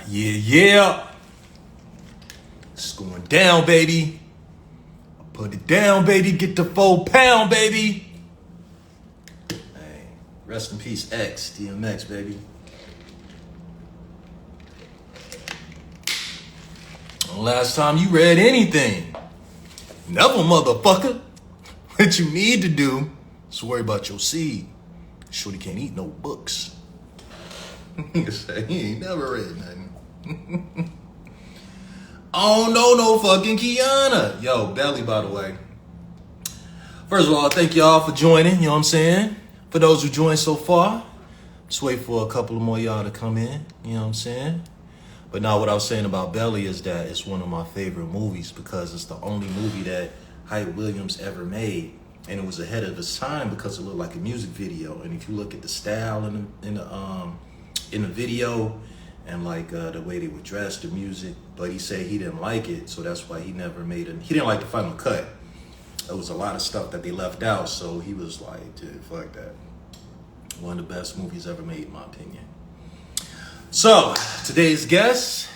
Yeah. It's going down, baby. Put it down, baby. Get the 4 pound, baby. Hey, rest in peace, X, DMX, baby. Last time you read anything. Never, motherfucker. What you need to do is worry about your seed. Shorty can't eat no books. He ain't never read nothing. Oh, no fucking Kiana. Yo, Belly, by the way. First of all, thank y'all for joining, you know what I'm saying? For those who joined so far, just wait for a couple of more y'all to come in, you know what I'm saying? But now what I was saying about Belly is that it's one of my favorite movies because it's the only movie that Hype Williams ever made. And it was ahead of its time because it looked like a music video. And if you look at the style in the video and like the way they would dress, the music, but he said he didn't like it, so that's why he never made it. He didn't like the final cut. There was a lot of stuff that they left out, so he was like, dude, fuck that. One of the best movies ever made, in my opinion. So, today's guest,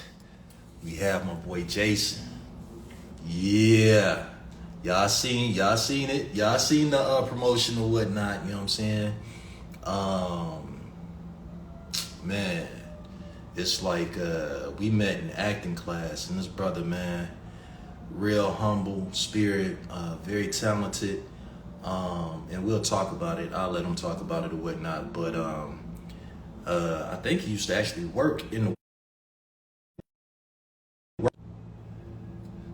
we have my boy Jason. Yeah. Y'all seen it. Y'all seen the promotion or whatnot, you know what I'm saying? Man, it's like we met in acting class, and this brother, man, real humble spirit, very talented, and we'll talk about it. I'll let him talk about it or whatnot, but I think he used to actually work in the...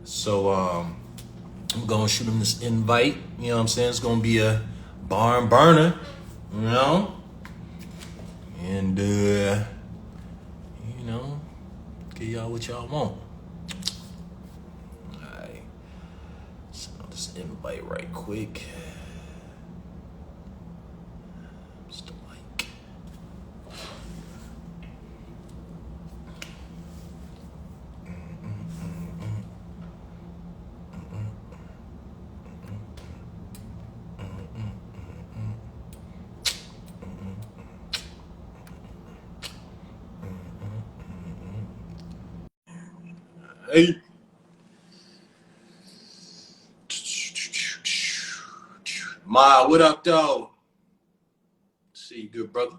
So I'm gonna shoot him this invite, you know what I'm saying? It's gonna be a barn burner, you know? And you know, give y'all what y'all want. Alright. So I'll just invite right quick. Mr. Lyke. Hey. Ma, what up, though? See you, good brother.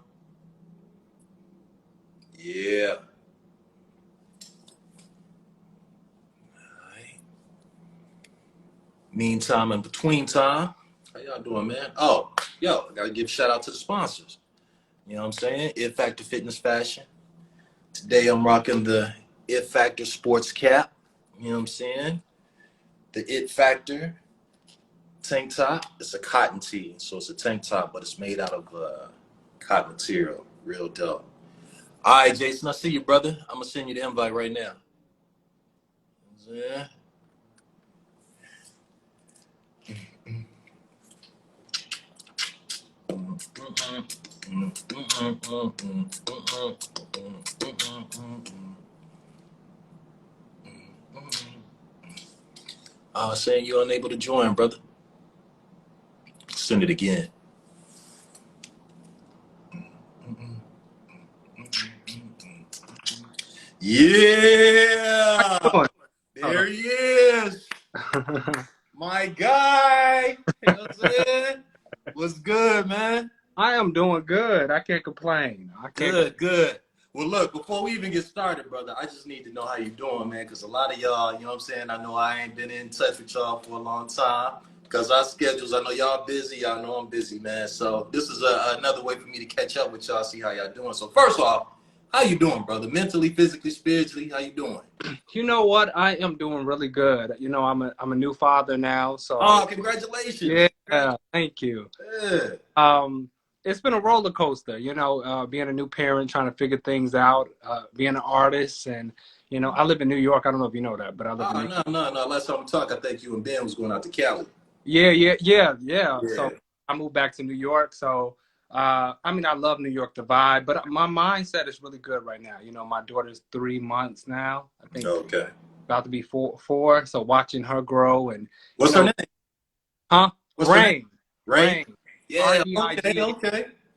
Yeah. Alright. Meantime and between time, how y'all doing, man? Oh, yo, I gotta give a shout out to the sponsors. You know what I'm saying? itfactorfitnessfashon. Today I'm rocking the It Factor sports cap. You know what I'm saying? The It Factor tank top. It's a cotton tee, so it's a tank top, but it's made out of cotton material. Real dope. All right, Jason, I see you, brother. I'm gonna send you the invite right now. Yeah. Saying you're unable to join, brother. Send it again. Yeah! There he is! My guy! You know what I'm saying? What's good, man? I am doing good. I can't complain. Good. Well, look, before we even get started, brother, I just need to know how you doing, man, because a lot of y'all, you know what I'm saying, I know I ain't been in touch with y'all for a long time because our schedules, I know y'all busy, y'all know I'm busy, man. So this is another way for me to catch up with y'all, see how y'all doing. So first off, how you doing, brother? Mentally, physically, spiritually, how you doing? You know what? I am doing really good. You know, I'm a new father now, so. Oh, congratulations! Yeah, thank you. Yeah. It's been a roller coaster, you know, being a new parent, trying to figure things out, being an artist, and you know, I live in New York. I don't know if you know that, but I live in New York. No. Last time we talked, I think you and Ben was going out to Cali. Yeah. So I moved back to New York. So I mean, I love New York, the vibe, but my mindset is really good right now. You know, my daughter's 3 months now. I think. Okay. About to be four. So watching her grow and. What's her name? Huh? What's Rain. Rain. Yeah. R-E-I-G-H.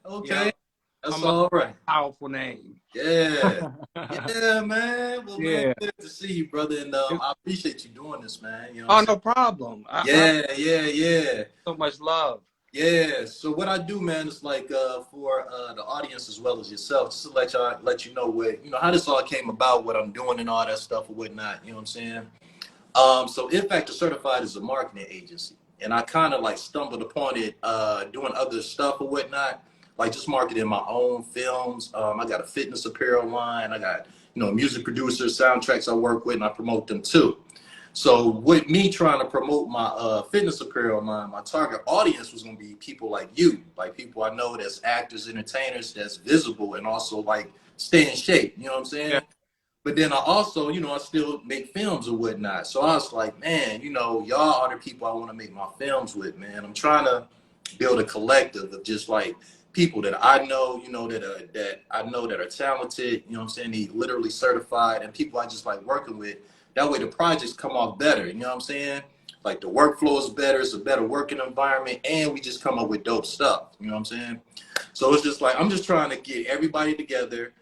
Okay. Yeah. That's all right. Powerful name. Yeah. Yeah, man. Well, man, Yeah. good to see you, brother. And I appreciate you doing this, man. You know what Oh, I'm saying? no problem. I Yeah. so much love. Yeah. So what I do, man, is like for the audience as well as yourself, just to let you know what, how this all came about, what I'm doing and all that stuff or whatnot. You know what I'm saying? So It Factor Certified is a marketing agency, and I kind of like stumbled upon it doing other stuff or whatnot, like just marketing my own films. I got a fitness apparel line. I got music producers, soundtracks I work with, and I promote them too. So with me trying to promote my fitness apparel line, my target audience was gonna be people like you, like people I know that's actors, entertainers, that's visible, and also like stay in shape. You know what I'm saying? Yeah. But then I also, I still make films or whatnot. So I was like, man, y'all are the people I want to make my films with, man. I'm trying to build a collective of just like people that I know, that I know that are talented, you know what I'm saying? They literally certified, and people I just like working with. That way the projects come off better, you know what I'm saying? Like the workflow is better, it's a better working environment, and we just come up with dope stuff, you know what I'm saying? So it's just like, I'm just trying to get everybody together,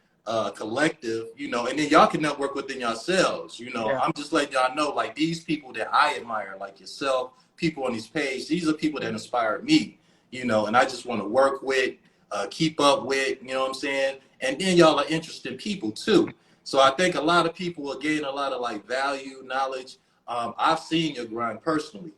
collective, and then y'all can network within yourselves. Yeah. I'm just letting y'all know, like these people that I admire, like yourself, people on these pages, these are people that inspire me, and I just want to work with, keep up with, you know what I'm saying? And then y'all are interesting people too. So I think a lot of people will gain a lot of like value, knowledge. I've seen your grind personally,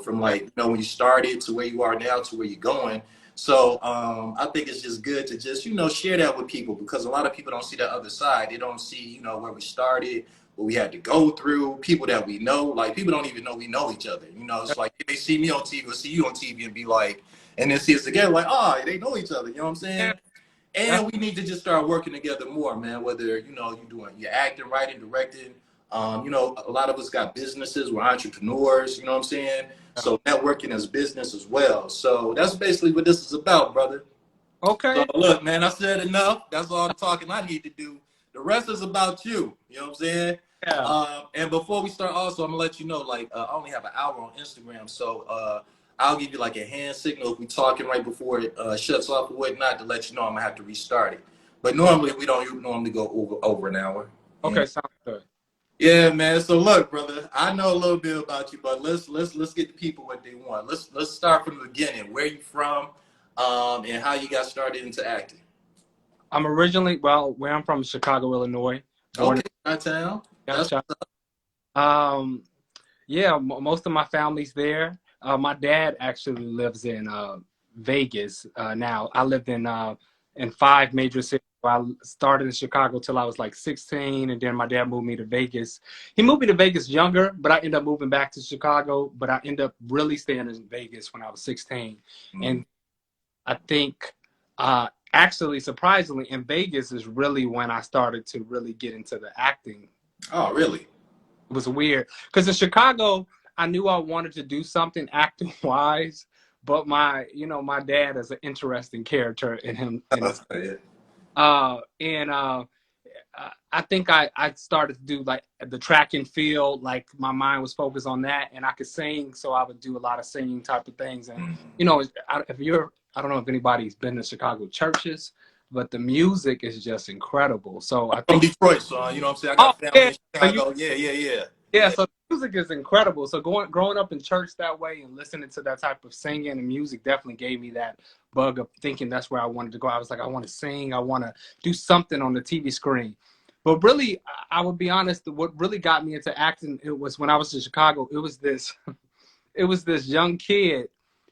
from like, when you started to where you are now to where you're going. So I think it's just good to just, share that with people, because a lot of people don't see the other side. They don't see, where we started, what we had to go through, people that we know. Like people don't even know we know each other. It's like they see me on TV or see you on TV and be like, and then see us together like, oh, they know each other. You know what I'm saying? Yeah. And we need to just start working together more, man. Whether, you're acting, writing, directing. A lot of us got businesses. We're entrepreneurs. You know what I'm saying? So networking is business as well. So that's basically what this is about, brother. Okay. So look, man, I said enough. That's all the talking I need to do. The rest is about you. You know what I'm saying? Yeah. And before we start, also, I'm gonna let you know, like, I only have an hour on Instagram, so I'll give you like a hand signal if we talking right before it shuts off or whatnot, to let you know I'm gonna have to restart it. But normally we don't normally go over an hour. Okay. Sounds good. Yeah, man. So look, brother, I know a little bit about you, but let's get the people what they want. Let's start from the beginning. Where you from, and how you got started into acting. I'm originally, where I'm from is Chicago, Illinois. Born Okay, my town. in That's Chicago. Yeah, most of my family's there. My dad actually lives in Vegas now. I lived in 5 major cities. I started in Chicago till I was like 16, and then my dad moved me to Vegas. He moved me to Vegas younger, but I ended up moving back to Chicago. But I ended up really staying in Vegas when I was 16. And I think, actually, surprisingly, in Vegas is really when I started to really get into the acting. Oh, really? It was weird because in Chicago, I knew I wanted to do something acting wise, but my dad is an interesting character in him. I think I started to do like the track and field, like my mind was focused on that, and I could sing, so I would do a lot of singing type of things. And I don't know if anybody's been to Chicago churches, but the music is just incredible. So I I'm from think, Detroit, so you know what I'm saying? I oh got family yeah, in so you Chicago. Yeah. yeah, so music is incredible. So growing up in church that way and listening to that type of singing and music definitely gave me that bug of thinking that's where I wanted to go. I was like, I want to sing, I want to do something on the TV screen. But really, I would be honest, what really got me into acting, it was when I was in Chicago. It was this young kid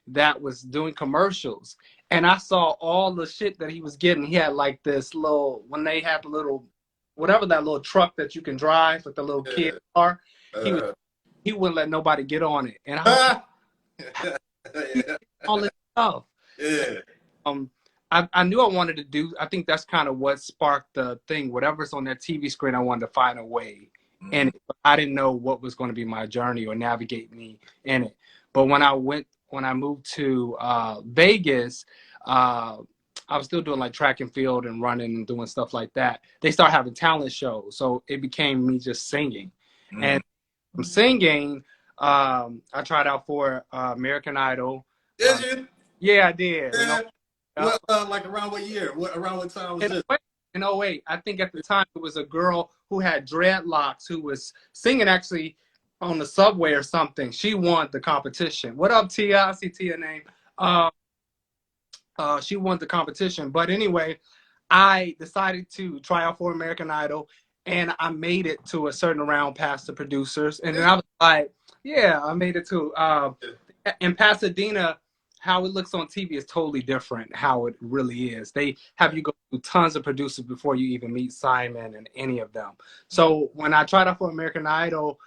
that was doing commercials, and I saw all the shit that he was getting. He had like this little, when they had the little, whatever that little truck that you can drive with the little kid car, he wouldn't let nobody get on it. And I was like, Yeah. all this stuff. Yeah. I knew I wanted to do, I think that's kind of what sparked the thing. Whatever's on that TV screen, I wanted to find a way. And I didn't know what was going to be my journey or navigate me in it. But when I moved to Vegas, I was still doing like track and field and running and doing stuff like that. They started having talent shows. So it became me just singing. And from singing, I tried out for American Idol. Did you? Yeah, I did. Yeah. What, like around what year? Around what time was this? In '08, I think at the time it was a girl who had dreadlocks who was singing actually on the subway or something. She won the competition. What up, Tia? I see Tia name. She won the competition. But anyway, I decided to try out for American Idol, and I made it to a certain round past the producers. And then I was like, yeah, I made it to in Pasadena. How it looks on TV is totally different how it really is. They have you go through tons of producers before you even meet Simon and any of them. So when I tried out for American Idol,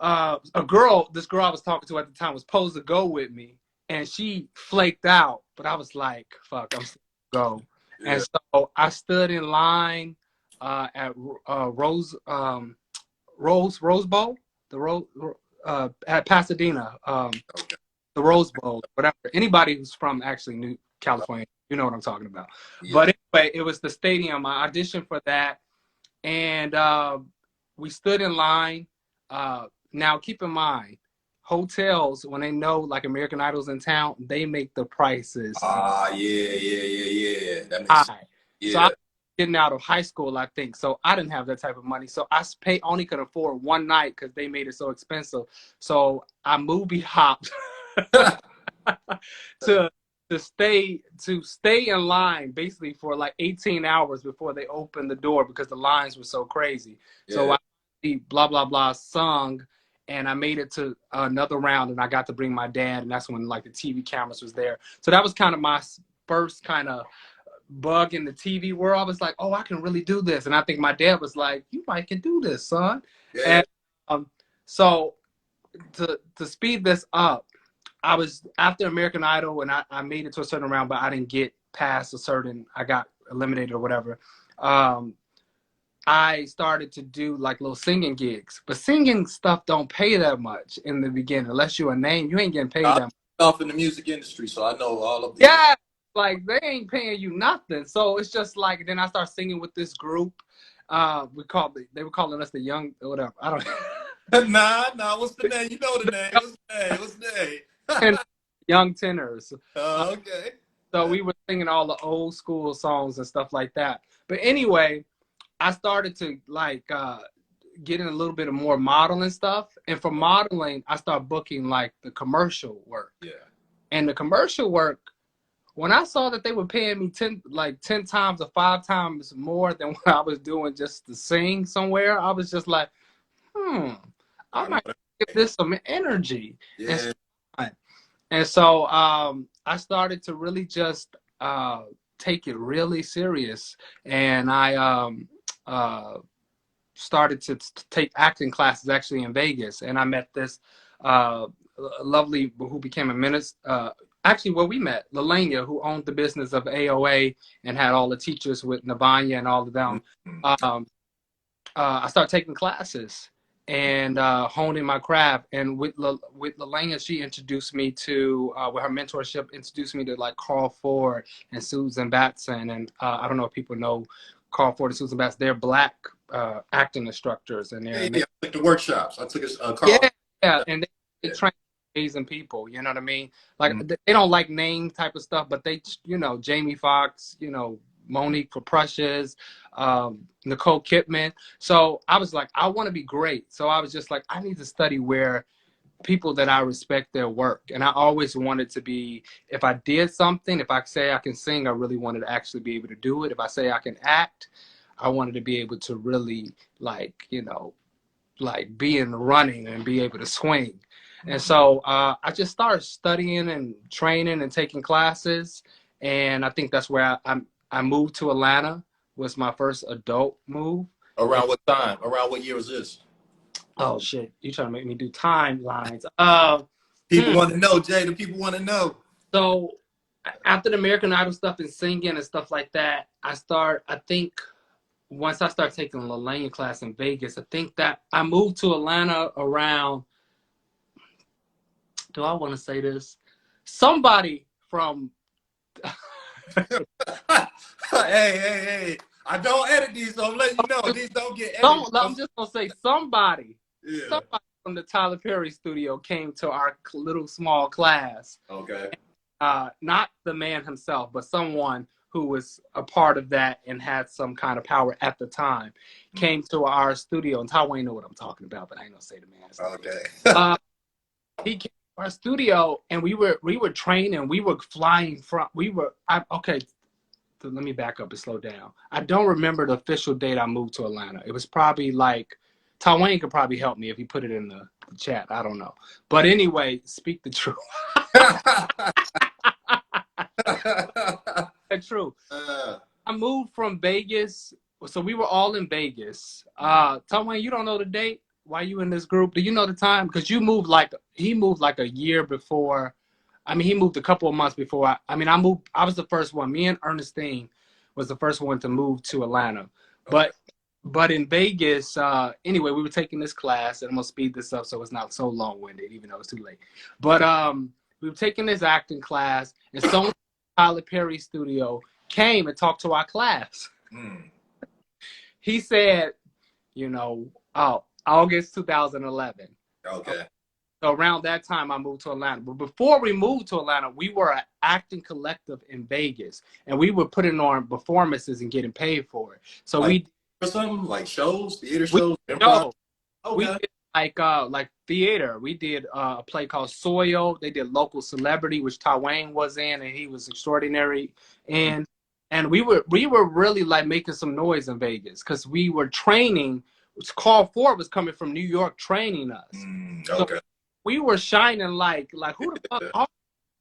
this girl I was talking to at the time was supposed to go with me, and she flaked out. But I was like, fuck, I'm still gonna go. Yeah. And so I stood in line at Rose Bowl, at Pasadena. The Rose Bowl, whatever. Anybody who's from actually New California, you know what I'm talking about. Yeah. But anyway, it was the stadium. I auditioned for that, and we stood in line. Now, keep in mind, hotels, when they know like American Idol's in town, they make the prices. Yeah. That makes sense. Yeah. So I was getting out of high school, I think. So I didn't have that type of money. So I only could afford one night because they made it so expensive. So I movie hopped. to stay in line basically for like 18 hours before they opened the door because the lines were so crazy. Yeah. So I blah blah blah sung, and I made it to another round, and I got to bring my dad, and that's when like the TV cameras was there. So that was kind of my first kind of bug in the TV world. I was like, oh, I can really do this, and I think my dad was like, you might can do this, son. Yeah. And so to speed this up, I was after American Idol, and I made it to a certain round, but I didn't get past a certain, I got eliminated or whatever. I started to do like little singing gigs, but singing stuff don't pay that much in the beginning. Unless you're a name, you ain't getting paid that much. Off in the music industry, so I know all of these. Yeah, like they ain't paying you nothing. So it's just like, then I start singing with this group. They were calling us the young, whatever. I don't know. Nah, what's the name? You know the name. What's the name? And young tenors. Okay. So we were singing all the old school songs and stuff like that. But anyway, I started to like get in a little bit of more modeling stuff. And for modeling, I started booking like the commercial work. Yeah. And the commercial work, when I saw that they were paying me 10 times or 5 times more than what I was doing just to sing somewhere, I was just like, I might give this some energy. Yeah. And so I started to really just take it really serious. And I started to take acting classes actually in Vegas. And I met this lovely, who became a minister, actually where we met, Lelania, who owned the business of AOA and had all the teachers with Navanya and all of them. I started taking classes and honing my craft. And with Lelania, she introduced me to, with her mentorship, introduced me to like Carl Ford and Susan Batson. And I don't know if people know Carl Ford and Susan Batson. They're Black acting instructors. And I took the workshops. I took Carl. Yeah, and they train amazing people, you know what I mean? Like, they don't like name type of stuff, but they, Jamie Foxx, Monique for Precious, Nicole Kidman. So I was like, I want to be great. So I was just like, I need to study where people that I respect their work. And I always wanted to be, if I did something, if I say I can sing, I really wanted to actually be able to do it. If I say I can act, I wanted to be able to really be in the running and be able to swing. And so I just started studying and training and taking classes. And I think that's where I moved to Atlanta, was my first adult move. Around what time? Around what year was this? Oh, shit. You trying to make me do timelines. People want to know, Jay. The people want to know. So after the American Idol stuff and singing and stuff like that, I think once I started taking the Lelania class in Vegas, I think that I moved to Atlanta around, do I want to say this? Somebody from... Hey. I don't edit these, so I'm letting you know. These don't get edited. I'm just going to say somebody. Yeah. Somebody from the Tyler Perry studio came to our little small class. Okay. not the man himself, but someone who was a part of that and had some kind of power at the time, came to our studio. And Taiwan know what I'm talking about, but I ain't gonna say the man's name. Okay. He came to our studio, and we were training. We were flying from. Okay. So let me back up and slow down. I don't remember the official date I moved to Atlanta. It was probably like, Taiwan could probably help me if he put it in the chat. I don't know. But anyway, speak the truth. The truth. I moved from Vegas. So we were all in Vegas. Taiwan, you don't know the date? Why you in this group? Do you know the time? Because he moved like a year before. I mean, he moved a couple of months before. I moved. I was the first one. Me and Ernestine was the first one to move to Atlanta. But in Vegas, anyway, we were taking this class, and I'm gonna speed this up so it's not so long-winded, even though it's too late. But we were taking this acting class, and someone from Tyler Perry studio came and talked to our class. He said, August 2011. Okay. So around that time, I moved to Atlanta. But before we moved to Atlanta, we were an acting collective in Vegas, and we were putting on performances and getting paid for it. So or something like shows, theater shows, improv. Okay. We did like theater. We did a play called Soil. They did Local Celebrity, which Taiwan was in, and he was extraordinary. And we were really like making some noise in Vegas because we were training. Call 4 was coming from New York training us. Okay. So we were shining like who the fuck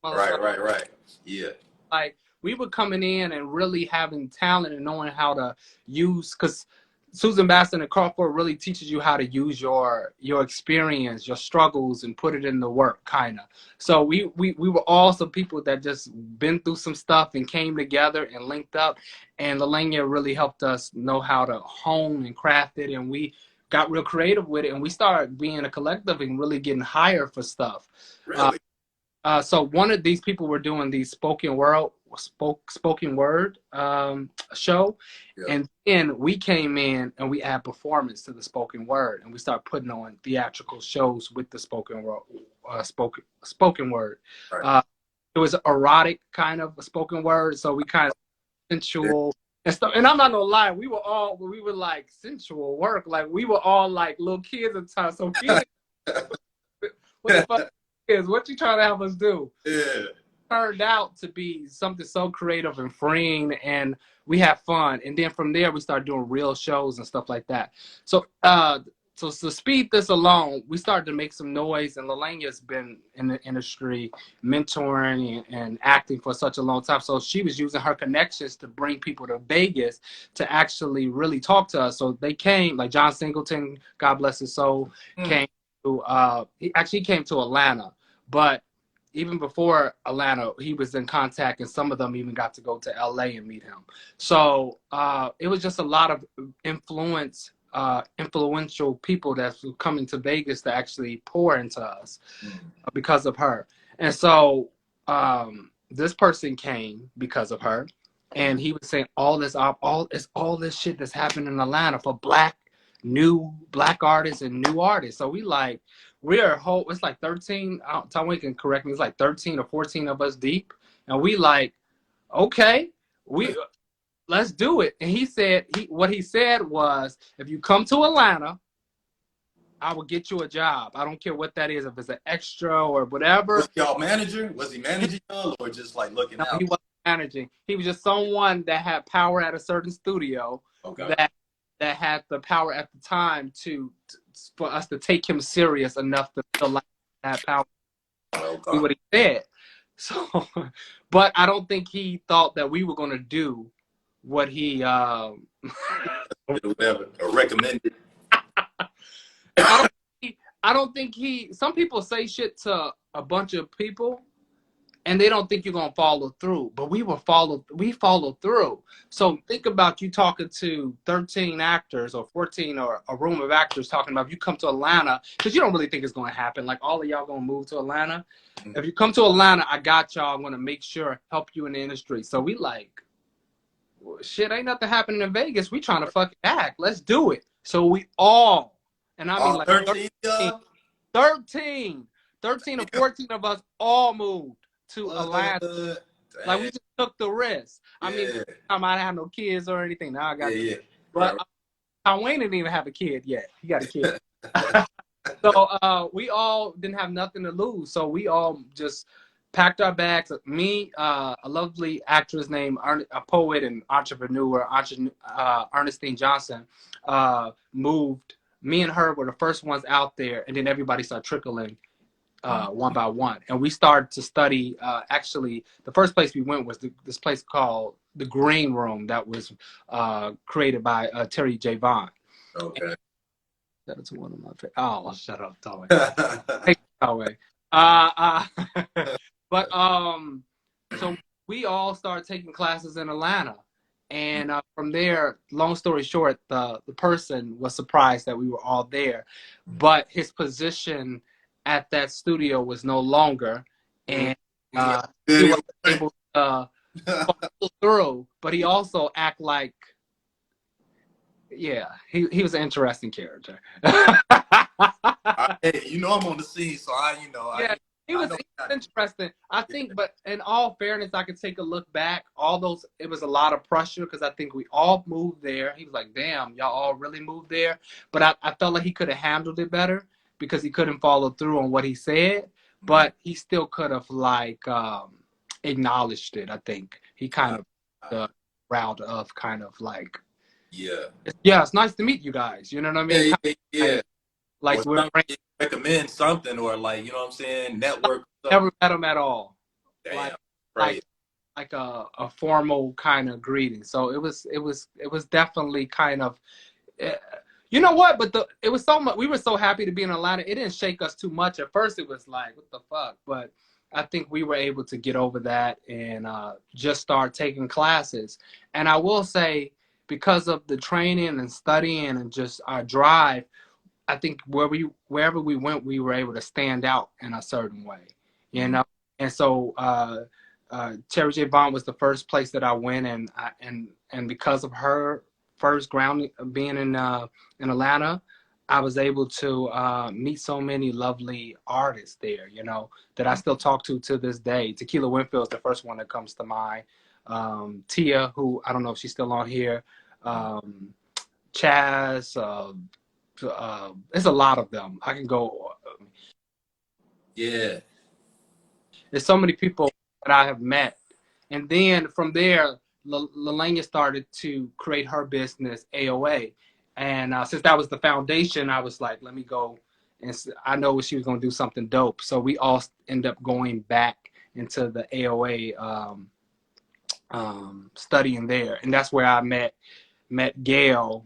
are you? Right. Yeah. Like we were coming in and really having talent and knowing how to use, because Susan Basson and Call 4 really teaches you how to use your experience, your struggles, and put it in the work, kind of. So we were all some people that just been through some stuff and came together and linked up, and Lalania really helped us know how to hone and craft it, and we got real creative with it, and we started being a collective and really getting hired for stuff. Really? So one of these people were doing the spoken word show, and then we came in and we add performance to the spoken word, and we start putting on theatrical shows with the spoken word. Right. It was erotic kind of a spoken word, so we kind of sensual. And stuff. And I'm not gonna lie, we were like sensual work. Like we were all like little kids at the time. So kids, what the fuck is what you trying to have us do? Yeah. Turned out to be something so creative and freeing, and we had fun. And then from there we started doing real shows and stuff like that. So so to speed this along, we started to make some noise, and Lalania's been in the industry mentoring and acting for such a long time. So she was using her connections to bring people to Vegas to actually really talk to us. So they came, like John Singleton, God bless his soul, came to, he actually came to Atlanta. But even before Atlanta, he was in contact, and some of them even got to go to LA and meet him. So it was just a lot of influential people that's coming to Vegas to actually pour into us because of her. And so this person came because of her, and he was saying all this shit that's happening in Atlanta for new black artists and new artists. So it's like 13, Taiwan can correct me, it's like 13 or 14 of us deep, and we like, okay, let's do it. And what he said was, if you come to Atlanta, I will get you a job. I don't care what that is, if it's an extra or whatever. Was y'all manager? Was he managing y'all, or just like looking out? He wasn't managing. He was just someone that had power at a certain studio, that had the power at the time for us to take him serious enough to feel like that power. Do what he said. So, but I don't think he thought that we were going to do what he recommended. I don't think some people say shit to a bunch of people and they don't think you're gonna follow through, but we followed through. So think about you talking to 13 actors or 14 or a room of actors talking about, if you come to Atlanta, because you don't really think it's gonna happen, like all of y'all gonna move to Atlanta. If you come to Atlanta, I got y'all. I'm gonna make sure, help you in the industry. So we like, well, shit, ain't nothing happening in Vegas. We trying to fucking act. Let's do it. So we all, and I mean like 13 or 14 of us all moved. to Atlanta. What? Like, we Dang. just took the risk. I mean, Yeah. I might have no kids or anything. Now I Yeah. got kids. Yeah. Right. But Wayne didn't even have a kid yet. He got a kid. So we all didn't have nothing to lose. So we all just packed our bags. Me, a lovely actress named a poet and entrepreneur, Ernestine Johnson, moved. Me and her were the first ones out there, and then everybody started trickling one by one. And we started to study. Actually, the first place we went was this place called the Green Room that was created by Terry J. Vaughn. Okay. That's one of my favorite. Oh, shut up, Tommy. Take it away. But so we all started taking classes in Atlanta, and from there, long story short, the person was surprised that we were all there, but his position at that studio was no longer, and he was able to follow through. But he also act like. Yeah, he was an interesting character. You know I'm on the scene, so Yeah, he was interesting. I think, but in all fairness, I could take a look back. It was a lot of pressure because I think we all moved there. He was like, damn, y'all all really moved there. But I felt like he could have handled it better because he couldn't follow through on what he said. But he still could have acknowledged it. I think he kind of the route of kind of like, yeah, it's nice to meet you guys. You know what I mean? Yeah. Like we're recommend something or like, you know what I'm saying? Network. Never met him at all. Damn. Right. Like a formal kind of greeting. So it was definitely kind of, you know what? But it was so much. We were so happy to be in Atlanta. It didn't shake us too much. At first, it was like, what the fuck? But I think we were able to get over that and just start taking classes. And I will say, because of the training and studying and just our drive, I think wherever we went, we were able to stand out in a certain way, you know. And so Terry J. Vaughn was the first place that I went, and because of her first ground being in Atlanta, I was able to meet so many lovely artists there, you know, that I still talk to this day. Tequila Winfield's the first one that comes to mind. Tia, who I don't know if she's still on here. Chaz. There's a lot of them. I can go. Yeah. There's so many people that I have met. And then from there, Lalanya started to create her business, AOA. And since that was the foundation, I was like, let me go. And I know she was going to do something dope. So we all end up going back into the AOA studying there. And that's where I met Gail,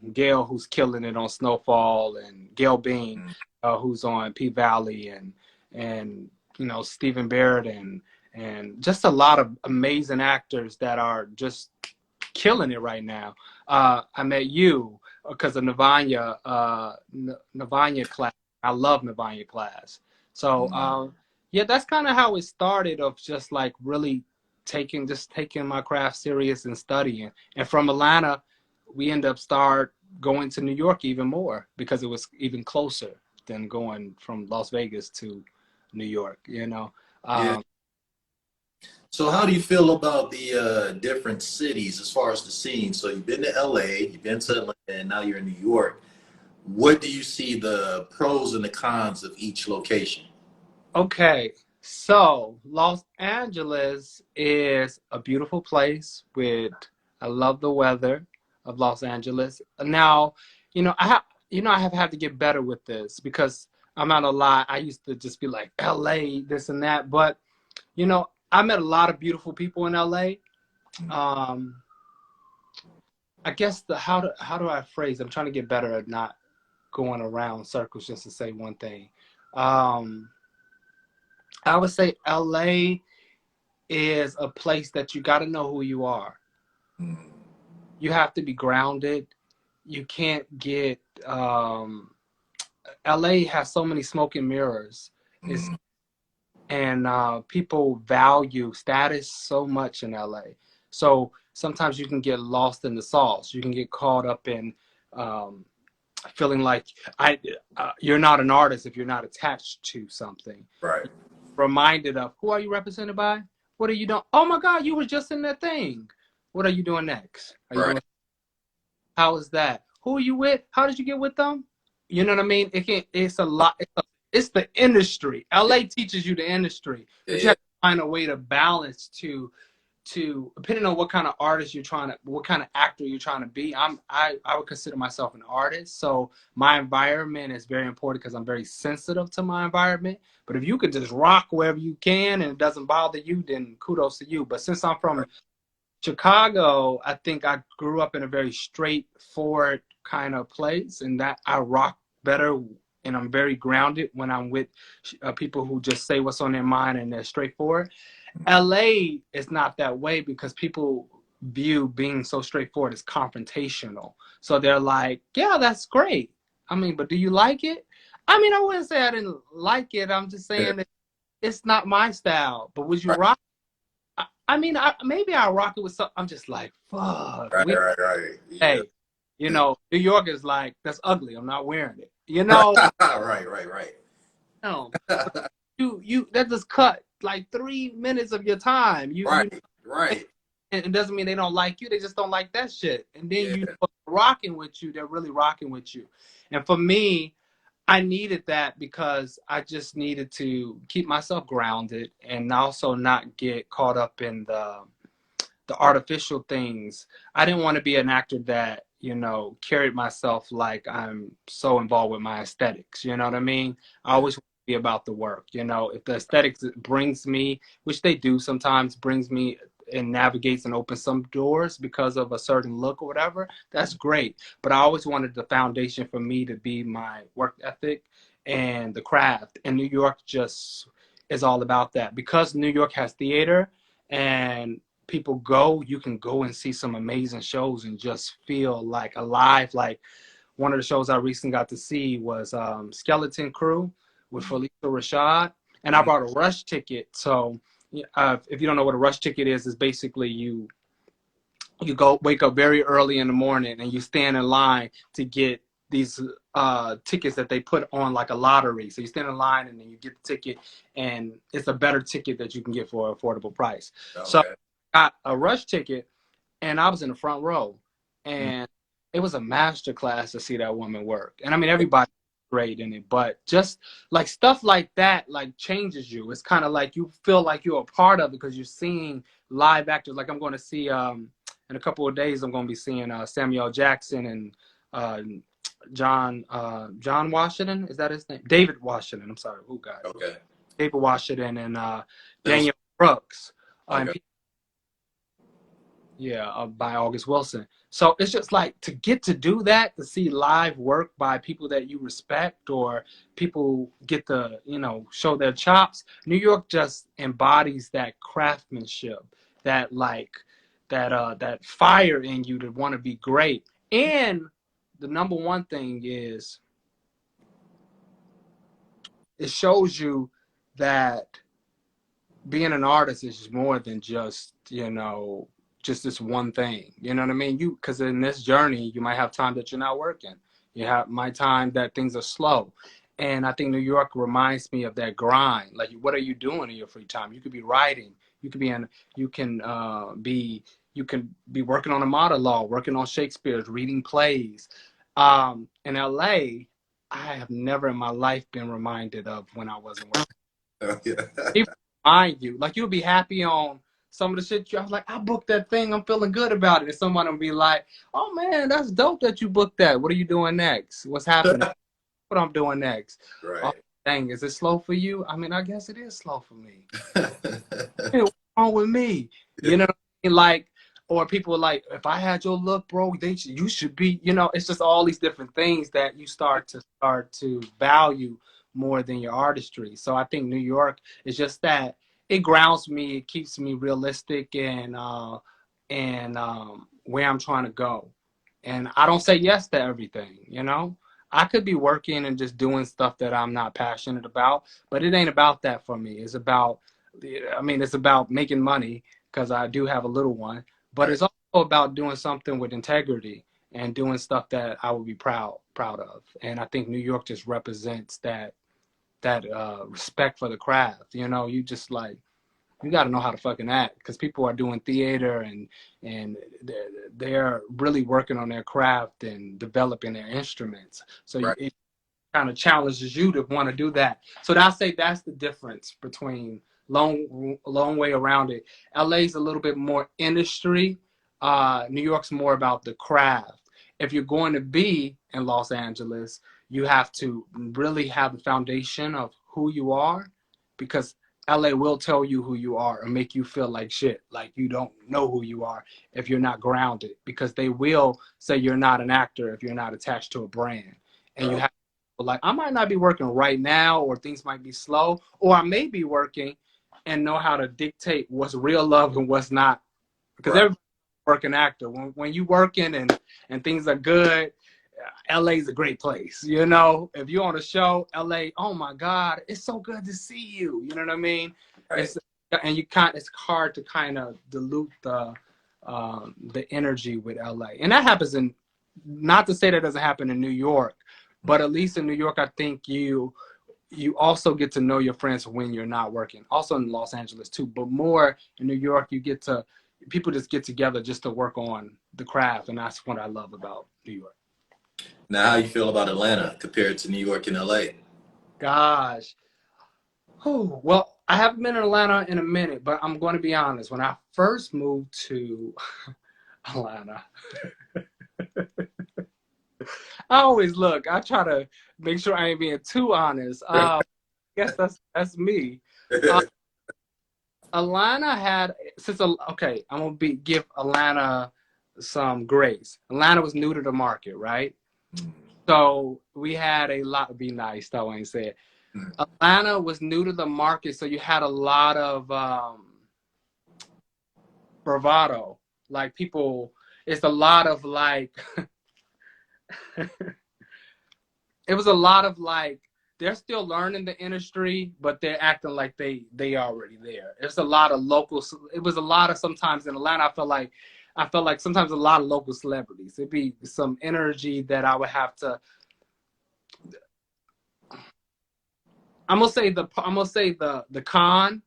who's killing it on Snowfall, and Gail Bean, who's on P Valley, and you know, Stephen Barrett, and just a lot of amazing actors that are just killing it right now. I met you because of Navanya class. I love Navanya class. So yeah, that's kind of how it started, of just like really taking my craft serious and studying. And from Atlanta, we end up going to New York even more because it was even closer than going from Las Vegas to New York, you know. Yeah. So how do you feel about the different cities as far as the scene? So you've been to LA, you've been to Atlanta, and now you're in New York. What do you see the pros and the cons of each location? Okay, so Los Angeles is a beautiful place I love the weather of Los Angeles. Now, I have had to get better with this because I'm not gonna lie, I used to just be like LA, this and that, but I met a lot of beautiful people in LA. I guess how do I phrase? I'm trying to get better at not going around circles just to say one thing. I would say LA is a place that you got to know who you are. You have to be grounded. You can't get. LA has so many smoke and mirrors, and people value status so much in LA. So sometimes you can get lost in the sauce. You can get caught up in feeling like you're not an artist if you're not attached to something. Right. Reminded of, who are you represented by? What are you doing? Oh my God, you were just in that thing. What are you doing next? Are you Right. doing? How is that? Who are you with? How did you get with them? You know what I mean? It's a lot. It's the industry. Yeah. LA teaches you the industry, Yeah. but you Yeah. have to find a way to balance to depending on what kind of artist you're trying to, what kind of actor you're trying to be. I would consider myself an artist, so my environment is very important because I'm very sensitive to my environment. But if you could just rock wherever you can and it doesn't bother you, then kudos to you. But since I'm from Chicago, I think I grew up in a very straightforward kind of place, and that I rock better, and I'm very grounded when I'm with people who just say what's on their mind and they're straightforward. LA is not that way because people view being so straightforward as confrontational. So they're like, yeah, that's great. I mean, but do you like it? I mean, I wouldn't say I didn't like it. I'm just Yeah. saying that it's not my style. But would you Right. rock? I mean, maybe I rock it with some. I'm just like, fuck. Right. Right. Right. Yeah. Hey, New York is like, that's ugly. I'm not wearing it. You know, Right. Right. Right. no, you that just cut like 3 minutes of your time. Right. Right. And it doesn't mean they don't like you. They just don't like that shit. And then Yeah. rocking with you. They're really rocking with you. And for me, I needed that because I just needed to keep myself grounded and also not get caught up in the artificial things. I didn't want to be an actor that, carried myself like I'm so involved with my aesthetics. You know what I mean? I always want to be about the work. If the aesthetics brings me, which they do sometimes, brings me and navigates and opens some doors because of a certain look or whatever, that's great. But I always wanted the foundation for me to be my work ethic and the craft. And New York just is all about that. Because New York has theater and you can go and see some amazing shows and just feel like alive. Like one of the shows I recently got to see was Skeleton Crew with Felicia Rashad, and I bought a rush ticket. So if you don't know what a rush ticket is, it's basically you wake up very early in the morning and you stand in line to get these tickets that they put on like a lottery. So you stand in line and then you get the ticket, and it's a better ticket that you can get for an affordable price. Okay. So got a rush ticket, and I was in the front row, and it was a master class to see that woman work. And I mean, everybody great in it, but just like stuff like that, like changes you. It's kind of like you feel like you're a part of it because you're seeing live actors. Like I'm going to see in a couple of days, I'm going to be seeing Samuel Jackson and John Washington. Is that his name? David Washington. I'm sorry. Oh God. Okay. David Washington and Daniel Brooks. Okay. By August Wilson. So it's just like to get to do that, to see live work by people that you respect or people get to, show their chops. New York just embodies that craftsmanship, that fire in you to want to be great. And the number one thing is it shows you that being an artist is more than just, just this one thing. You know what I mean? Because in this journey, you might have time that you're not working. You have my time that things are slow. And I think New York reminds me of that grind. Like, what are you doing in your free time? You could be writing. You could be be working on a monologue, working on Shakespeare's, reading plays. In LA, I have never in my life been reminded of when I wasn't working. Yeah. People remind you, like you'll be happy on some of the shit. I was like, I booked that thing. I'm feeling good about it. And someone will be like, oh man, that's dope that you booked that. What are you doing next? What's happening? What I'm doing next? Right. Oh, dang, is it slow for you? I mean, I guess it is slow for me. Hey, what's wrong with me? You know what I mean? Like, or people are like, if I had your look, bro, you should be, it's just all these different things that you start to value more than your artistry. So I think New York is just that. It grounds me. It keeps me realistic and where I'm trying to go. And I don't say yes to everything, I could be working and just doing stuff that I'm not passionate about, but it ain't about that for me. It's about making money because I do have a little one, but it's also about doing something with integrity and doing stuff that I would be proud of. And I think New York just represents that respect for the craft. You just like, you got to know how to fucking act, because people are doing theater and they're really working on their craft and developing their instruments. So Right. it kind of challenges you to want to do that. So I say that's the difference between long way around it. LA's a little bit more industry. New York's more about the craft. If you're going to be in Los Angeles, you have to really have the foundation of who you are, because LA will tell you who you are and make you feel like shit, like you don't know who you are if you're not grounded, because they will say you're not an actor if you're not attached to a brand. And you have, like, I might not be working right now, or things might be slow, or I may be working and know how to dictate what's real love and what's not, because everybody's a working actor. When you working and things are good, LA's a great place. You know, if you're on a show, LA, oh my God, it's so good to see you. You know what I mean? Right. It's hard to kind of dilute the energy with LA. And that happens in, not to say that doesn't happen in New York, but at least in New York, I think you also get to know your friends when you're not working. Also in Los Angeles too, but more in New York, people just get together just to work on the craft. And that's what I love about New York. Now, how you feel about Atlanta compared to New York and LA? Gosh. Oh, well, I haven't been in Atlanta in a minute, but I'm going to be honest. When I first moved to Atlanta, I try to make sure I ain't being too honest. I guess that's me. Atlanta had, okay, I'm going to give Atlanta some grace. Atlanta was new to the market, right? So we had a lot, be nice, though I ain't say it. Atlanta was new to the market, so you had a lot of bravado. Like people, it's a lot of like, it was a lot of like, they're still learning the industry, but they're acting like they already there. It's a lot of local, it was a lot of, sometimes in Atlanta, I felt like sometimes a lot of local celebrities. It'd be some energy that I would have to, I'm gonna say the con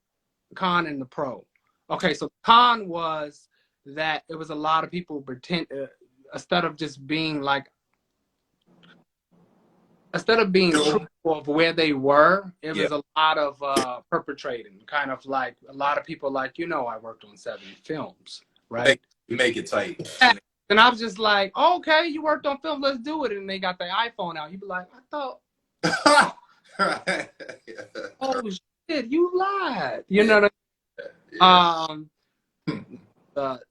and the pro. Okay, so con was that it was a lot of people pretend, instead of being truthful of where they were, it was a lot of perpetrating, kind of like a lot of people like, I worked on 7 films, right? You make it tight. And I was just like, okay, you worked on film, let's do it. And they got their iPhone out. You'd be like, I thought, oh shit, you lied. You know what I mean?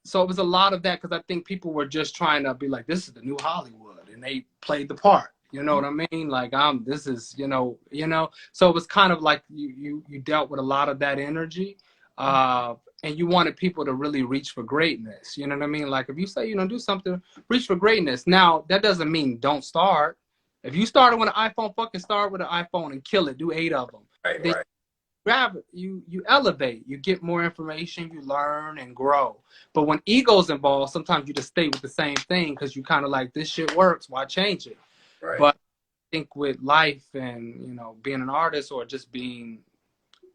So it was a lot of that, because I think people were just trying to be like, this is the new Hollywood, and they played the part. You know what I mean? Like this is, So it was kind of like you dealt with a lot of that energy, and you wanted people to really reach for greatness. You know what I mean? Like if you say, do something, reach for greatness. Now that doesn't mean don't start. If you started with an iPhone, fucking start with an iPhone and kill it. Do 8 of them. Right. Grab it. You elevate. You get more information. You learn and grow. But when ego's involved, sometimes you just stay with the same thing because you kind of like, this shit works. Why change it? Right. But I think with life and, being an artist, or just being,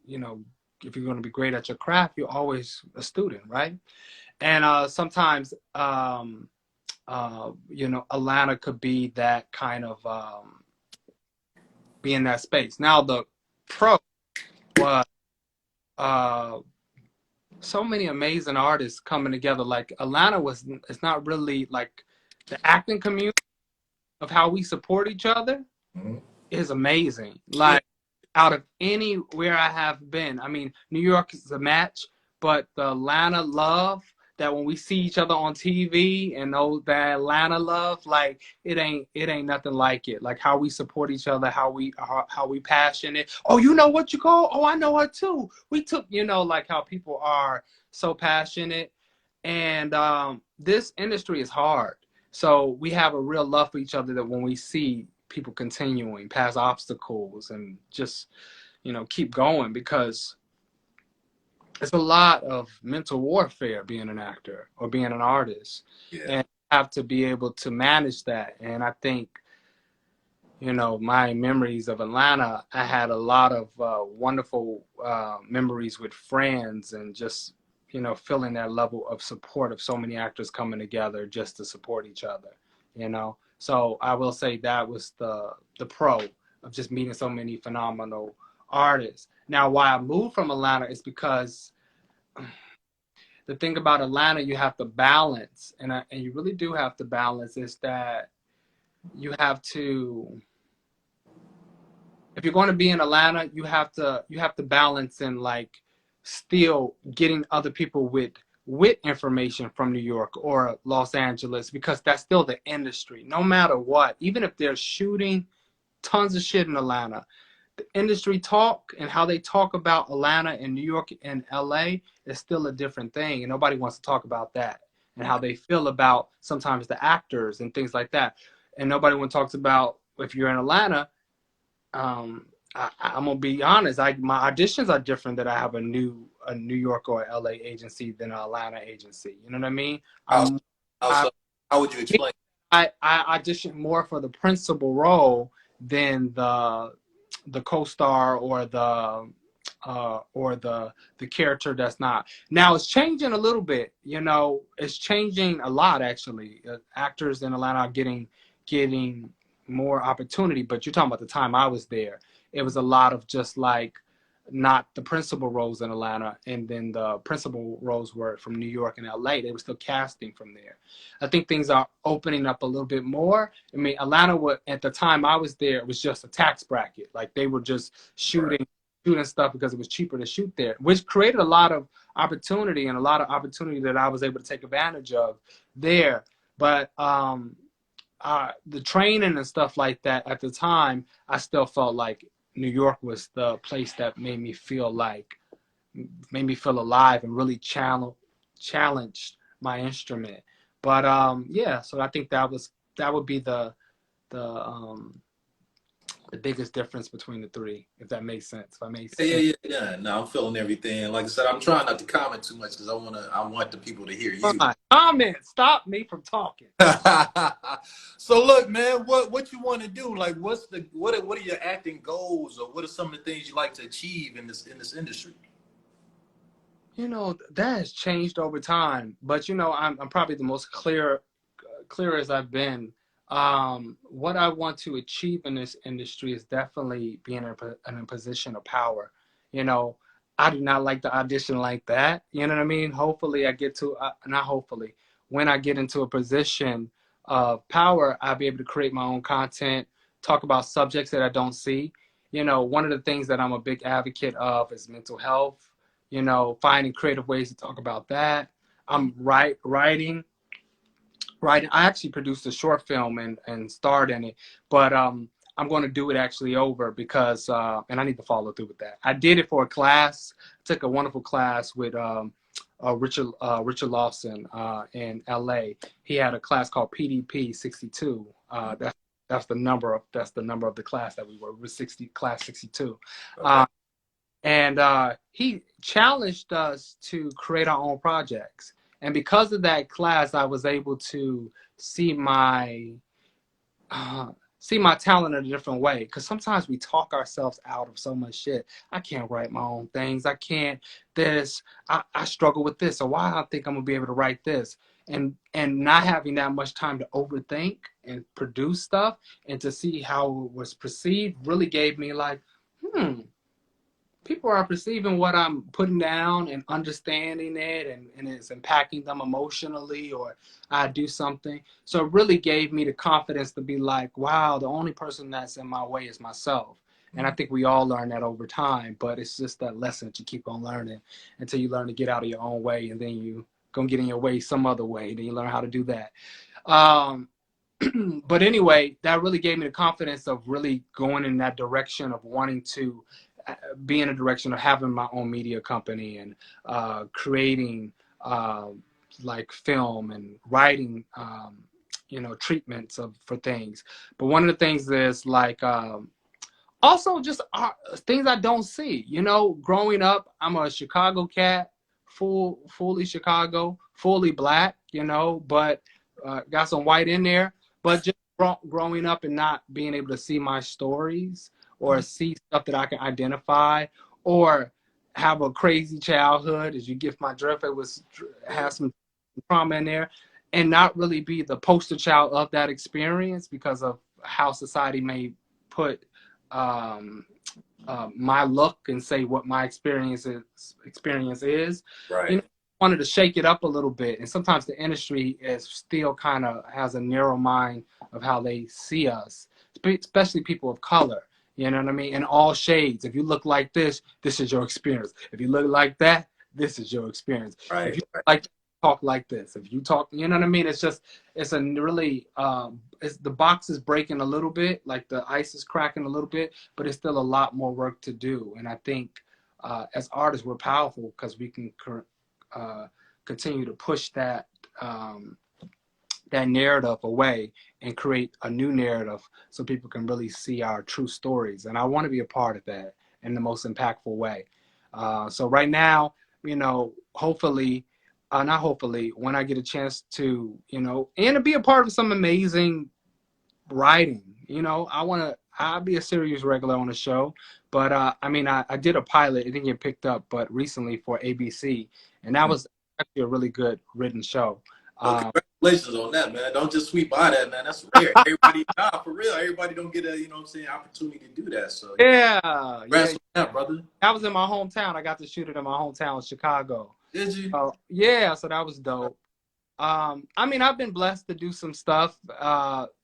if you're going to be great at your craft, you're always a student, right? And sometimes, Atlanta could be that kind of, be in that space. Now the pro was so many amazing artists coming together. Like Atlanta it's not really like the acting community of how we support each other is amazing. Like out of anywhere I have been, I mean, New York is a match, but the Atlanta love, that when we see each other on TV and know that Atlanta love, like it ain't nothing like it. Like how we support each other, how we passionate. Oh, you know what you call? Oh, I know her too. We took, like how people are so passionate. And this industry is hard. So we have a real love for each other, that when we see people continuing past obstacles and just, keep going, because it's a lot of mental warfare being an actor or being an artist, and you have to be able to manage that. And I think you know, my memories of Atlanta, I had a lot of wonderful memories with friends and just, you know, feeling that level of support of so many actors coming together just to support each other, you know. So I will say that was the pro of just meeting so many phenomenal artists. Now, why I moved from Atlanta is because the thing about Atlanta, you have to balance, and you really do have to balance, is that you have to, if you're going to be in Atlanta, you have to balance and like still getting other people with information from New York or Los Angeles, because that's still the industry. No matter what, even if they're shooting tons of shit in Atlanta, the industry talk and how they talk about Atlanta and New York and LA is still a different thing, and nobody wants to talk about that and how they feel about sometimes the actors and things like that. And nobody wants to talk about, if you're in Atlanta, I'm gonna be honest. My auditions are different. That I have a New York or LA agency than an Atlanta agency. You know what I mean? How, I, how would you explain? I auditioned more for the principal role than the co-star or the character that's not. Now it's changing a little bit. You know, it's changing a lot actually. Actors in Atlanta are getting more opportunity. But you're talking about the time I was there. It was a lot of just like not the principal roles in Atlanta, and then the principal roles were from New York and LA. They were still casting from there. I think things are opening up a little bit more. I mean, Atlanta was, at the time I was there, it was just a tax bracket. Like they were just shooting stuff because it was cheaper to shoot there, which created a lot of opportunity that I was able to take advantage of there. But the training and stuff like that at the time, I still felt like New York was the place that made me feel alive and really challenged my instrument. But yeah, so I think that would be the biggest difference between the three, if that makes sense. If I made sense. Yeah. No, I'm feeling everything. Like I said, I'm trying not to comment too much because I want the people to hear you. Comment. Stop me from talking. So look, man, what you want to do? Like, what are your acting goals, or what are some of the things you like to achieve in this industry? You know, that has changed over time, but you know, I'm probably the most clear as I've been. What I want to achieve in this industry is definitely being in a position of power. You know, I do not like to audition like that. You know what I mean? Hopefully, I get to not hopefully, when I get into a position of power, I'll be able to create my own content, talk about subjects that I don't see. You know, one of the things that I'm a big advocate of is mental health. You know, finding creative ways to talk about that. I'm writing. Right. I actually produced a short film and starred in it, but I'm going to do it actually over because, and I need to follow through with that. I did it for a class, took a wonderful class with Richard Lawson in LA. He had a class called PDP 62. That's the number of the class that we were with, class 62. Okay. And he challenged us to create our own projects. And because of that class, I was able to see my talent in a different way. Because sometimes we talk ourselves out of so much shit. I can't write my own things. I can't this. I struggle with this. So why I think I'm gonna be able to write this? And not having that much time to overthink and produce stuff and to see how it was perceived really gave me like, people are perceiving what I'm putting down and understanding it, and it's impacting them emotionally, or I do something. So it really gave me the confidence to be like, wow, the only person that's in my way is myself. And I think we all learn that over time, but it's just that lesson that you keep on learning until you learn to get out of your own way, and then you gonna get in your way some other way. Then you learn how to do that. But anyway, that really gave me the confidence of really going in that direction of wanting to be in a direction of having my own media company and creating like film and writing, you know, treatments for things. But one of the things is like also just things I don't see. You know, growing up, I'm a Chicago cat, fully Chicago, fully black. You know, but got some white in there. But just growing up and not being able to see my stories or see stuff that I can identify, or have a crazy childhood, as you get my drift, has some trauma in there, and not really be the poster child of that experience because of how society may put my look and say what my experience is. Right. You know, wanted to shake it up a little bit, and sometimes the industry is still kind of has a narrow mind of how they see us, especially people of color. You know what I mean? In all shades. If you look like this is your experience. If you look like that, this is your experience. Right. If you like talk like this, if you talk, you know what I mean? It's a really the box is breaking a little bit, like the ice is cracking a little bit, but it's still a lot more work to do. And I think as artists, we're powerful because we can continue to push that that narrative away and create a new narrative so people can really see our true stories. And I want to be a part of that in the most impactful way. So right now, you know, hopefully, not hopefully, when I get a chance to, you know, and to be a part of some amazing writing, you know, I'll be a serious regular on the show. But I mean, I did a pilot, it didn't get picked up, but recently for ABC, and that was actually a really good written show. Well, congratulations on that, man. Don't just sweep by that, man. That's rare. Everybody, for real, everybody don't get a, you know what I'm saying, opportunity to do that. So yeah, congrats on that, brother. That was in my hometown. I got to shoot it in my hometown, Chicago. Did you? Yeah, so that was dope. I mean, I've been blessed to do some stuff,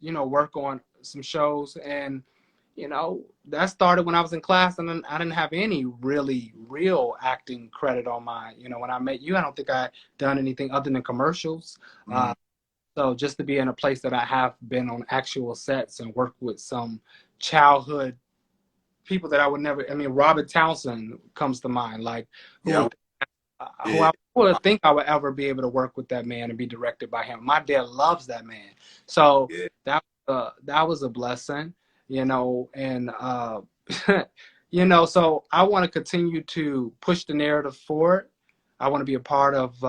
you know, work on some shows, and you know, that started when I was in class, and then I didn't have any really real acting credit on my, you know, when I met you, I don't think I done anything other than commercials. So just to be in a place that I have been on actual sets and work with some childhood people that I would never, I mean, Robert Townsend comes to mind, like who I would think I would ever be able to work with that man and be directed by him. My dad loves that man. So that was a blessing. You know, and you know, so I want to continue to push the narrative forward. I want to be a part of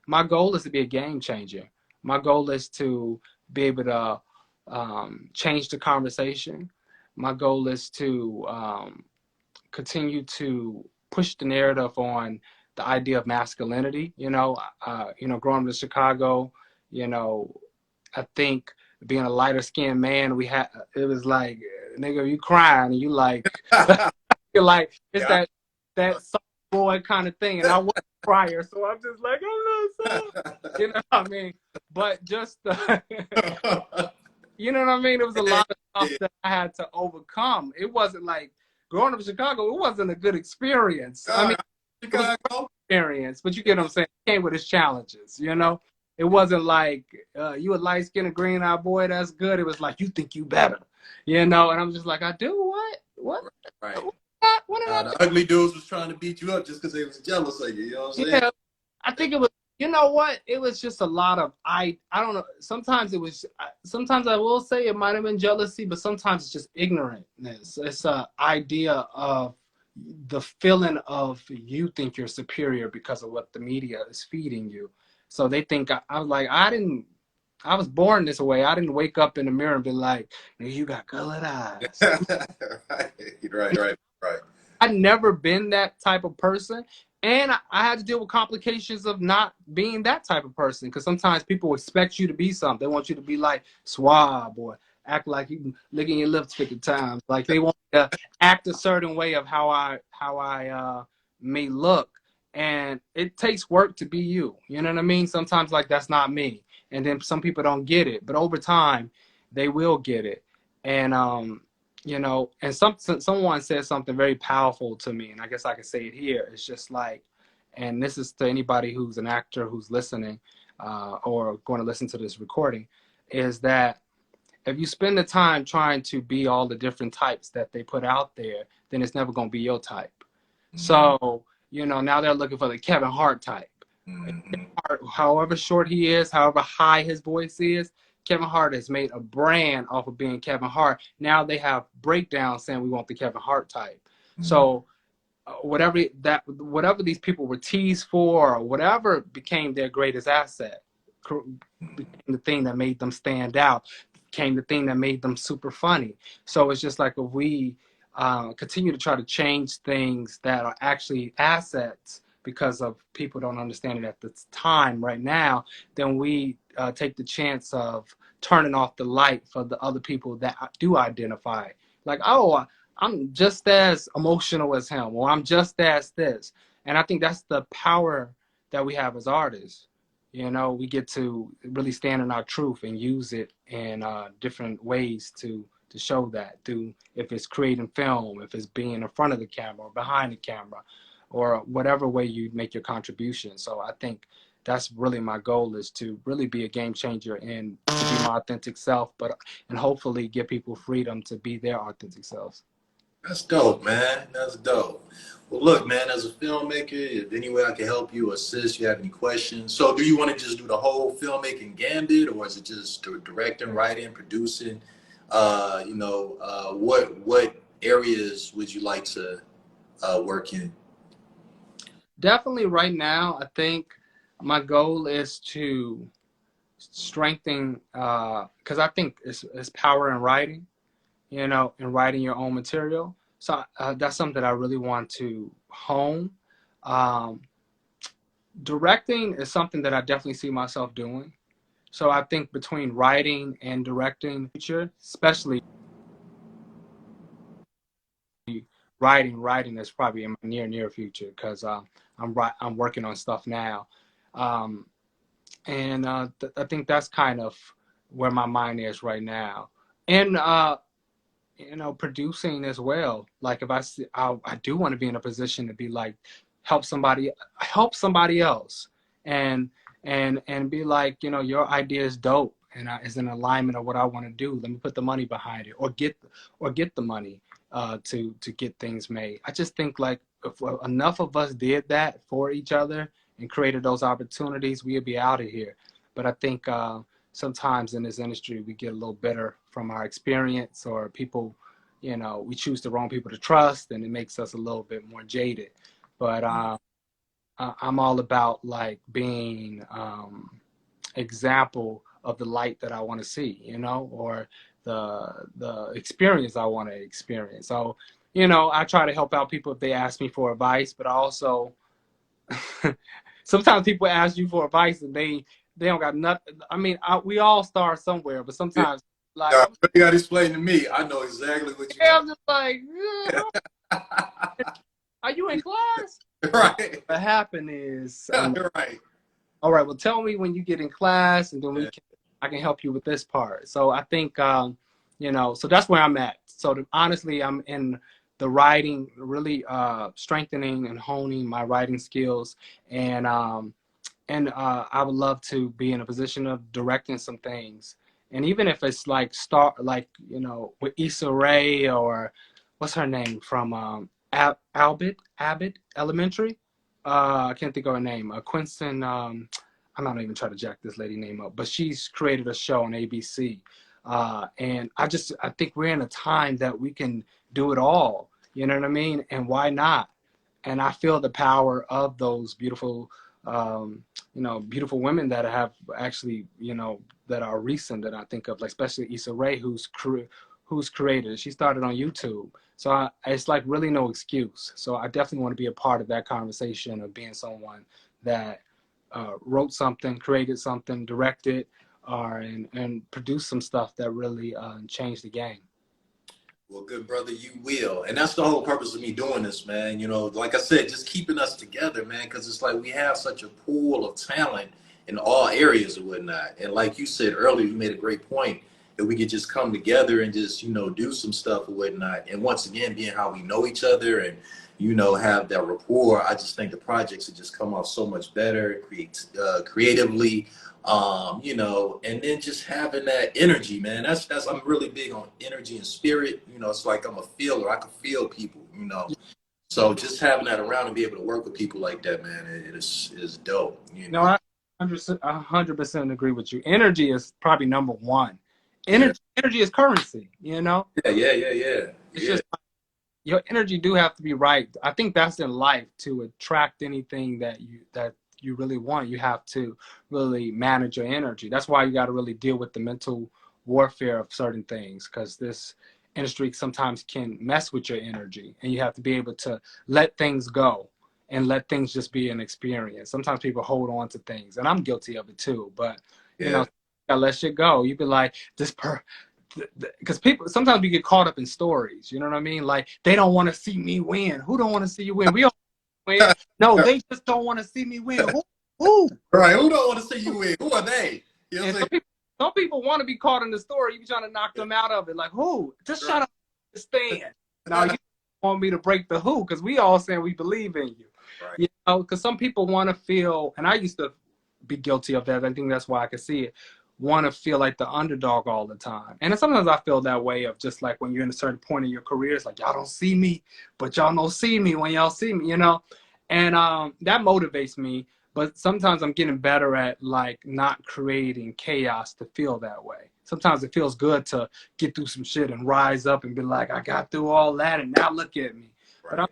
my goal is to be a game changer. My goal is to be able to change the conversation. My goal is to continue to push the narrative on the idea of masculinity. You know, growing up in Chicago, you know, I think being a lighter skinned man, it was like, nigga, you crying and you like, you're like, it's that soft boy kind of thing. And I wasn't a crier, so I'm just like, oh no, you know what I mean? But just, you know what I mean? It was a lot of stuff that I had to overcome. It wasn't like growing up in Chicago, it wasn't a good experience. I mean, it was a good experience, but you get what I'm saying? It came with its challenges, you know? It wasn't like, you a light-skinned, green-eyed boy, that's good. It was like, you think you better, you know? And I'm just like, I do what? What? Right. What did I do? The ugly dudes was trying to beat you up just because they was jealous of you, you know what I'm saying? Yeah, I think it was, you know what? It was just a lot of, I don't know. Sometimes I will say it might have been jealousy, but sometimes it's just ignorantness. It's an idea of the feeling of you think you're superior because of what the media is feeding you. So they think I was like, I was born this way. I didn't wake up in the mirror and be like, you got colored eyes. Right. I'd never been that type of person. And I had to deal with complications of not being that type of person. Because sometimes people expect you to be something. They want you to be like suave or act like you licking your lips 50 times. Like they want to act a certain way of how I may look. And it takes work to be you. You know what I mean? Sometimes like that's not me. And then some people don't get it. But over time, they will get it. And, you know, and someone said something very powerful to me. And I guess I can say it here. It's just like, and this is to anybody who's an actor who's listening or going to listen to this recording, is that if you spend the time trying to be all the different types that they put out there, then it's never going to be your type. Mm-hmm. So, you know, now they're looking for the Kevin Hart type. Mm-hmm. However short he is, however high his voice is, Kevin Hart has made a brand off of being Kevin Hart. Now they have breakdowns saying we want the Kevin Hart type. Mm-hmm. So whatever these people were teased for or whatever became their greatest asset. became the thing that made them stand out, became the thing that made them super funny. So it's just like if we continue to try to change things that are actually assets because of people don't understand it at the time right now, then we take the chance of turning off the light for the other people that do identify. Like, oh, I'm just as emotional as him, or I'm just as this. And I think that's the power that we have as artists. You know, we get to really stand in our truth and use it in different ways to show that, through, if it's creating film, if it's being in front of the camera or behind the camera, or whatever way you make your contribution. So I think that's really my goal, is to really be a game changer and to be my authentic self, and hopefully give people freedom to be their authentic selves. That's dope, man. That's dope. Well, look, man, as a filmmaker, if any way I can help you, assist, you have any questions. So do you want to just do the whole filmmaking gambit, or is it just directing, writing, producing? What areas would you like to work in? Definitely right now, I think my goal is to strengthen, because I think it's power in writing, you know, and writing your own material. So that's something that I really want to hone. Directing is something that I definitely see myself doing. So I think between writing and directing, future, especially writing is probably in my near future, because I'm working on stuff now, and I think that's kind of where my mind is right now. And you know, producing as well. Like if I do want to be in a position to be like, help somebody else, and be like, you know, your idea is dope and is in alignment of what I want to do. Let me put the money behind it, or get the money to get things made. I just think like if enough of us did that for each other and created those opportunities, we'd be out of here. But I think sometimes in this industry we get a little bitter from our experience, or people, you know, we choose the wrong people to trust, and it makes us a little bit more jaded. But I'm all about like being example of the light that I want to see, you know, or the experience I want to experience. So, you know, I try to help out people if they ask me for advice, but I also sometimes people ask you for advice and they don't got nothing. I mean, we all start somewhere, but sometimes like, you got to explain to me. I know exactly what you. I'm just like, are you in class? Right. What happened is, right. All right, well, tell me when you get in class, and then I can help you with this part. So I think, you know, so that's where I'm at. So honestly, I'm in the writing, really strengthening and honing my writing skills, and I would love to be in a position of directing some things. And even if it's like you know, with Issa Rae, or what's her name from Abbott Elementary. I can't think of her name. Quinston. I'm not even trying to jack this lady name up, but she's created a show on ABC. And I think we're in a time that we can do it all. You know what I mean? And why not? And I feel the power of those beautiful, you know, beautiful women that have actually, you know, that are recent that I think of, like especially Issa Rae, who's created. She started on YouTube. So it's like really no excuse. So I definitely want to be a part of that conversation of being someone that wrote something, created something, directed, and produced some stuff that really changed the game. Well, good brother, you will. And that's the whole purpose of me doing this, man. You know, like I said, just keeping us together, man, because it's like we have such a pool of talent in all areas and whatnot. And like you said earlier, you made a great point that we could just come together and just, you know, do some stuff and whatnot. And once again, being how we know each other and, you know, have that rapport, I just think the projects would just come off so much better, creatively, you know, and then just having that energy, man. That's I'm really big on energy and spirit. You know, it's like I'm a feeler. I can feel people, you know. So just having that around and be able to work with people like that, man, it is dope. You know, I 100% agree with you. Energy is probably number one. Energy is currency, you know? Yeah. It's just your energy do have to be right. I think that's in life to attract anything that you really want, you have to really manage your energy. That's why you got to really deal with the mental warfare of certain things, because this industry sometimes can mess with your energy, and you have to be able to let things go and let things just be an experience. Sometimes people hold on to things, and I'm guilty of it too, but you Yeah. know, gotta let shit go. You be like, because people sometimes we get caught up in stories, you know what I mean? Like, they don't want to see me win. Who don't want to see you win? We all win. No, they just don't want to see me win. Who? Right. Who don't want to see you win? Who are they? You know And what I'm some people want to be caught in the story. You be trying to knock them out of it. Like, who? Just shut up and stand. Now saying? you want me to break the who, because we all saying we believe in you. Right. You know, because some people want to feel, and I used to be guilty of that. I think that's why I could see it. Want to feel like the underdog all the time. And sometimes I feel that way of just like when you're in a certain point in your career, it's like, y'all don't see me, but y'all don't see me when y'all see me, you know? And that motivates me. But sometimes I'm getting better at like not creating chaos to feel that way. Sometimes it feels good to get through some shit and rise up and be like, I got through all that and now look at me. Right. But I'm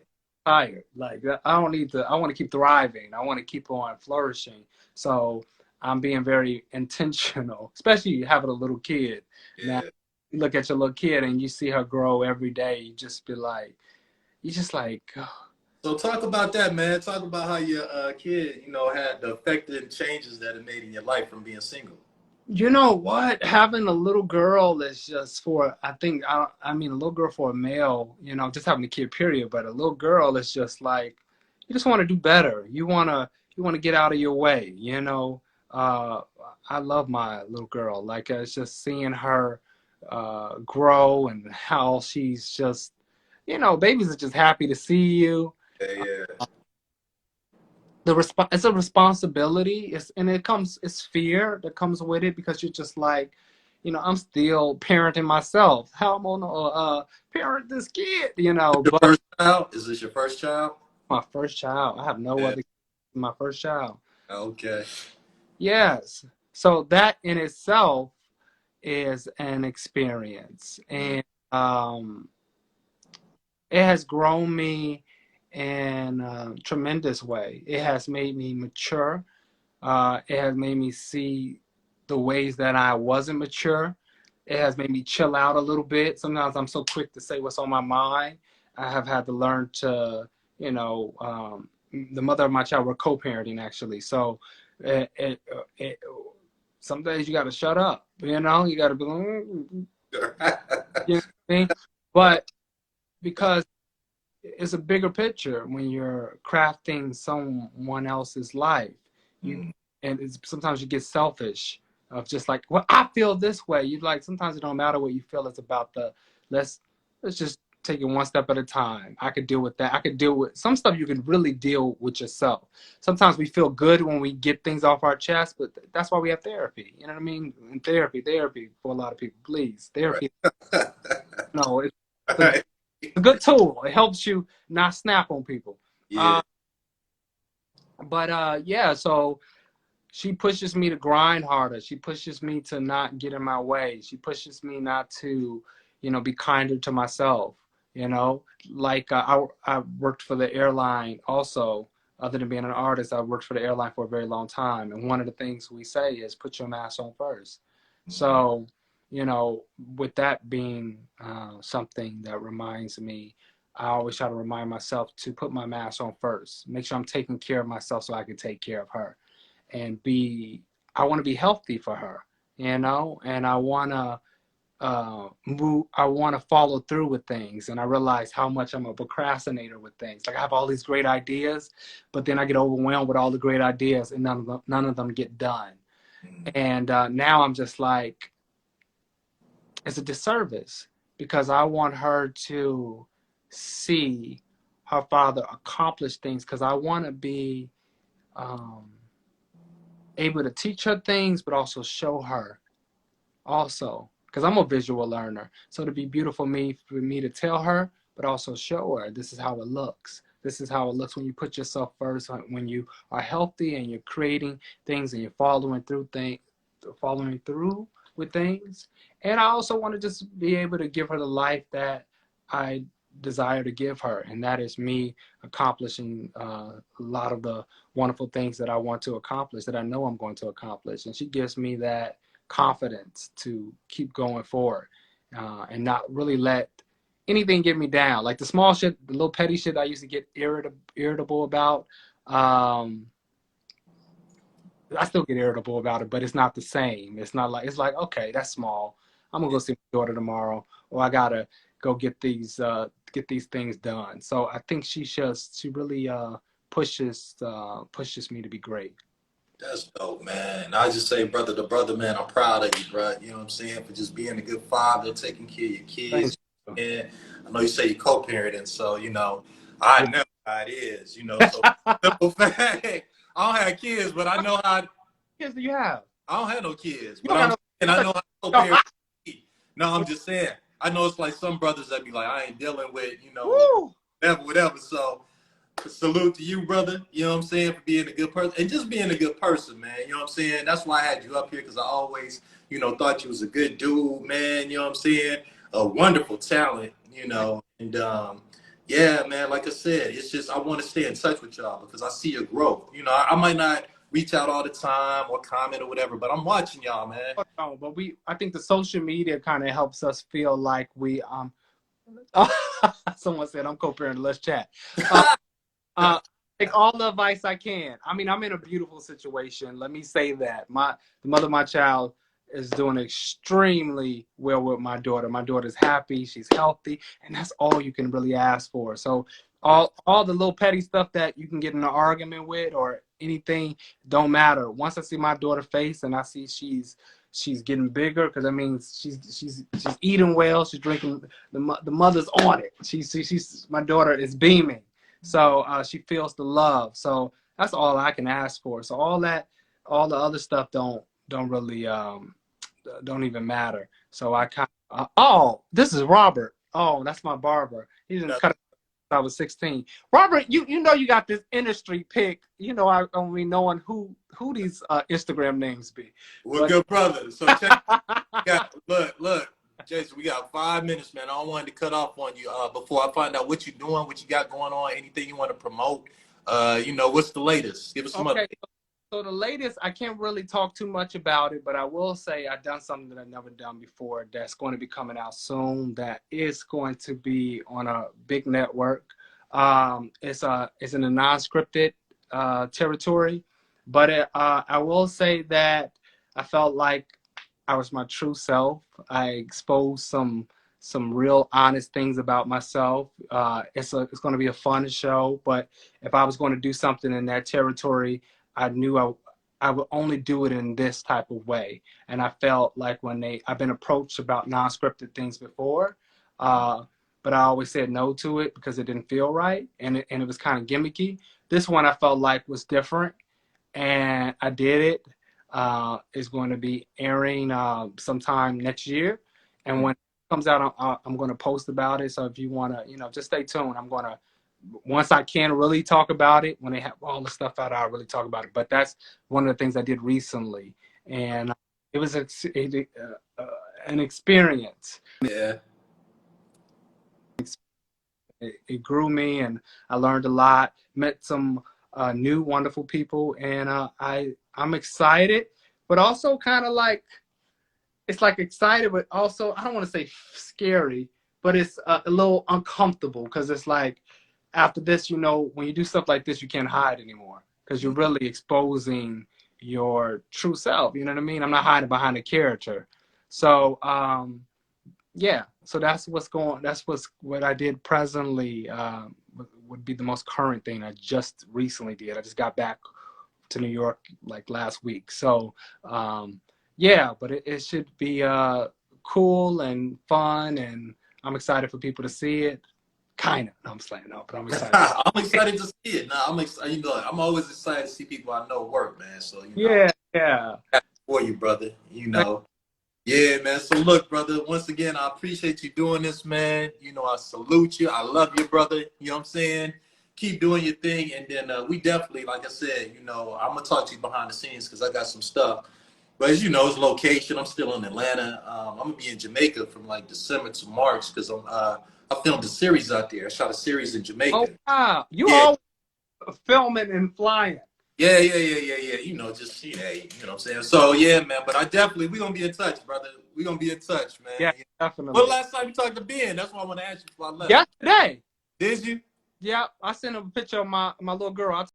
tired. Like, I don't need to, I want to keep thriving. I want to keep on flourishing. So I'm being very intentional, especially having a little kid. Yeah. Now, you look at your little kid and you see her grow every day. You just be like, oh. So talk about that, man. Talk about how your kid, you know, had the effect and changes that it made in your life from being single. You know what? Having a little girl is just for, I mean, a little girl for a male, you know, just having a kid, period. But a little girl is just like, you just want to do better. You want to get out of your way, you know. Uh, I love my little girl. Like, it's just seeing her grow and how she's just, you know, babies are just happy to see you. Yeah, yeah. It's a responsibility. It's fear that comes with it, because you're just like, you know, I'm still parenting myself. How am I gonna parent this kid, you know? Your But first child? Is this your first child? my first child, I have no Yeah. other. My first child. Okay. Yes. So that in itself is an experience, Mm. and it has grown me in a tremendous way. It has made me mature. It has made me see the ways that I wasn't mature. It has made me chill out a little bit. Sometimes I'm so quick to say what's on my mind. I have had to learn to, you know, the mother of my child, we're co-parenting actually. So it, some days you got to shut up, you know, you got to be, you know what I mean? But because it's a bigger picture when you're crafting someone else's life. You Mm. and sometimes you get selfish of just like, well, I feel this way. You like, sometimes it don't matter what you feel. It's about the let's just take it one step at a time. I could deal with that. I could deal with some stuff. You can really deal with yourself. Sometimes we feel good when we get things off our chest, but that's why we have therapy. You know what I mean? And therapy for a lot of people. Please, therapy. Right. No, it's Right. a good tool. It helps you not snap on people. Yeah. Yeah, so she pushes me to grind harder. She pushes me to not get in my way. She pushes me not to, you know, be kinder to myself. You know, like I worked for the airline also. Other than being an artist, I worked for the airline for a very long time. And one of the things we say is put your mask on first. So, you know, with that being something that reminds me, I always try to remind myself to put my mask on first. Make sure I'm taking care of myself so I can take care of her. And I want to be healthy for her, you know, and I want to I want to follow through with things. And I realize how much I'm a procrastinator with things. Like, I have all these great ideas, but then I get overwhelmed with all the great ideas and none of them get done. Mm. And now I'm just like, it's a disservice, because I want her to see her father accomplish things, because I want to be um, able to teach her things, but also show her also, because I'm a visual learner. So it'd be beautiful for me to tell her, but also show her this is how it looks. This is how it looks when you put yourself first, when you are healthy and you're creating things and you're following through with things. And I also want to just be able to give her the life that I desire to give her, and that is me accomplishing a lot of the wonderful things that I want to accomplish, that I know I'm going to accomplish. And she gives me that confidence to keep going forward, and not really let anything get me down. Like the small shit, the little petty shit I used to get irritable about. I still get irritable about it, but it's not the same. It's not like, it's like, okay, that's small. I'm gonna go see my daughter tomorrow, or I gotta go get these things done. So I think she really pushes me to be great. That's dope, man. I just say, brother to brother, man, I'm proud of you, bro. You know what I'm saying? For just being a good father, taking care of your kids. Thanks. And I know you say you're co-parenting, so, you know, I know how it is, you know. So, simple fact, I don't have kids, but I know how. Kids do you have? I don't have no kids, You but don't have I know how to co-parent. No, I'm just saying. I know it's like some brothers that be like, I ain't dealing with, you know, whatever. So, salute to you, brother. You know what I'm saying, for being a good person and just being a good person, man. You know what I'm saying? That's why I had you up here, because I always, you know, thought you was a good dude, man. You know what I'm saying? A wonderful talent, you know. And yeah, man, like I said, it's just I want to stay in touch with y'all because I see your growth. You know, I might not reach out all the time or comment or whatever, but I'm watching y'all, man. No, but I think the social media kind of helps us feel like we someone said I'm co-parenting, let's chat. Take all the advice I can. I mean, I'm in a beautiful situation. Let me say that. The mother of my child is doing extremely well with my daughter. My daughter's happy, she's healthy, and that's all you can really ask for. So all the little petty stuff that you can get in an argument with or anything don't matter. Once I see my daughter's face and I see she's getting bigger, because that means she's eating well, she's drinking, the mother's on it. She's my daughter is beaming. So she feels the love. So that's all I can ask for. So all the other stuff don't really don't even matter. So I kind of, oh, this is Robert. Oh, that's my barber. He didn't cut it since I was 16. Robert, you know you got this industry pick. You know I only knowing who these Instagram names be. Well, good brother. So check. Look. Jason, we got 5 minutes, man. I don't want to cut off on you before I find out what you're doing, what you got going on, anything you want to promote. You know, what's the latest? Give us some updates. So the latest, I can't really talk too much about it, but I will say I've done something that I've never done before that's going to be coming out soon, that is going to be on a big network. It's in a non-scripted territory, but I will say that I felt like I was my true self. I exposed some real honest things about myself. It's going to be a fun show, but if I was going to do something in that territory, I knew I would only do it in this type of way. And I felt like I've been approached about non-scripted things before, but I always said no to it because it didn't feel right, and it was kind of gimmicky. This one I felt like was different, and I did it. Is going to be airing sometime next year, and when it comes out, I'm going to post about it. So if you want to, just stay tuned. I'm going to, once I can really talk about it, when they have all the stuff out, I'll really talk about it. But that's one of the things I did recently, and it was an experience. Yeah. It grew me, and I learned a lot. Met some new wonderful people, and I'm excited, but also kind of like, it's like excited, but also I don't want to say scary, but it's a little uncomfortable, because it's like after this, when you do stuff like this, you can't hide anymore, because you're really exposing your true self. You know what I mean? I'm not hiding behind a character. So yeah, so that's what I did presently. Would be the most current thing I just recently did. I just got back to New York like last week. So yeah, but it should be cool and fun, and I'm excited for people to see it. Kind of. No, I'm saying no, but I'm excited. I'm excited to see it. I'm excited. I'm always excited to see people I know work, man. So yeah, for you, brother. Yeah, man. So look, brother, once again, I appreciate you doing this, man. I salute you. I love you, brother. You know what I'm saying? Keep doing your thing. And then we definitely, like I said, I'm going to talk to you behind the scenes because I got some stuff. But as you know, it's location. I'm still in Atlanta. I'm going to be in Jamaica from like December to March because I'm I filmed a series out there. I shot a series in Oh Jamaica. wow, you Yeah. all filming and flying. Yeah. You know, just you know what I'm saying. So yeah, man. But I definitely we gonna be in touch, brother. We gonna be in touch, man. Yeah, When definitely. the last time you talked to Ben? That's what I want to ask you before I left. Yesterday. Did you? Yeah, I sent him a picture of my little girl.